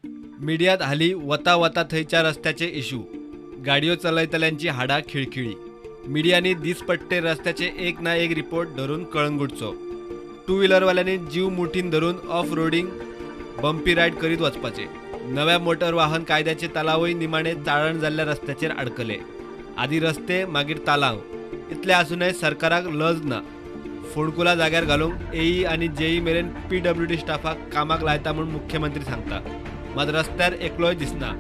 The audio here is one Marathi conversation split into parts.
मिडियात हाली वता वता थंयच्या रस्त्याचे इशू, गाडयो चलयतल्यांची हाडा खिळखिळी. मिडियांनी दिसपट्टे रस्त्याचे एक ना एक रिपोर्ट धरून कळंगूटचो. टू व्हीलरवाल्यांनी जीव मुठीन धरून ऑफ रोडिंग बम्पी रायड करीत वचपाचे. नव्या मोटर वाहन कायद्याचे तलावय निमाणे चाळण जाल्ल्या रस्त्याचेर अडकले. आदी रस्ते मागीर तालाव. इतले आसूनय सरकाराक लज ना. फोंडकुला जाग्यार घालूंक एई आनी जेई मेरेन PWD स्टाफाक कामाक लायता म्हूण मुख्यमंत्री सांगता. मात रस्त्यार एकलोय दिसना.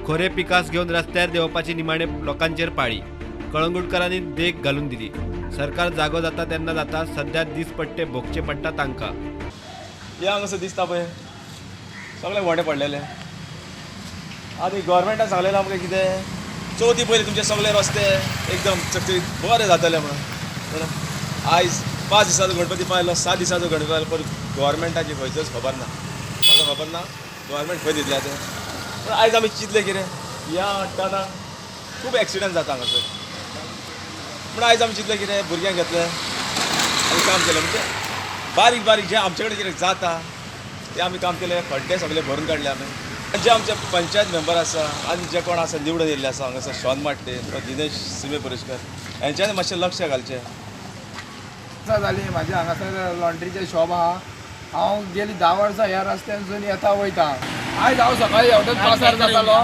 खोरे पिकास घेवन रस्त्यार देंवपाची निमाणे लोकांचेर पाळी. कळंगूटकारांनी देख घालून दिली. सरकार जागो जाता तेन्ना जाता, सध्या दिसपट्टे भोगचे पडटा तांकां. या हांगासर दिसता पळय सगळे वोडे पडलेले. आनी गोवोरमेंटान सांगलेलें आमकां कितें चवथी पयलीं तुमचे सगळे रस्ते एकदम चकचकीत बरे जातले म्हणून. आयज 5 दिसाचो गणपती पावलो, 7 दिसाचो गणपती पावलो, पण गोवोरमेंटाची खंयचोच खबर ना. म्हाका खबर ना गोवोरमेंट खंय दितले तें. पण आयज आमी चिंतलें कितें ह्या हट्टाना खूब एक्सिडंट जाता हांगासर. पूण आयज आमी चिंतलें कितें भुरग्यांक घेतलें आनी काम केलें. म्हणजे बारीक बारीक जें आमचे कडेन कितें जाता तें आमी काम केलें. खड्डे सगळे भरून काडले आमी. जे आमचे पंचायत मेंबर आसा आनी जे कोण आसा निवडून येयल्ले आसा हांगासर शॉन माट्टे वा दिनेश सिमे परिश्कर हेंच्यांनी मातशें लक्ष घालचें. जाली म्हाजे हांगासर लॉन्ड्रीचें शॉप आहा. हांव गेली 10 वर्सां ह्या रस्त्यानसून येता वयता. आयज हांव सकाळीं एवढोच पासार जातालो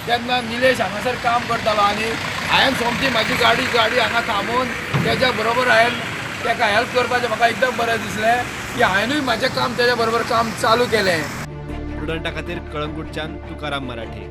तेन्ना निलेश हांगासर काम करतालो आनी हांवें सोमती म्हाजी गाडी हांगा थांबोवन तेज्या बरोबर हांवें ताका हेल्प करपाचें म्हाका एकदम बरें दिसलें की हांवेंनूय म्हाजें काम तेज्या बरोबर काम चालू केलें. स्टुडंटा खातीर कळंगूटच्यान तुकाराम मराठे.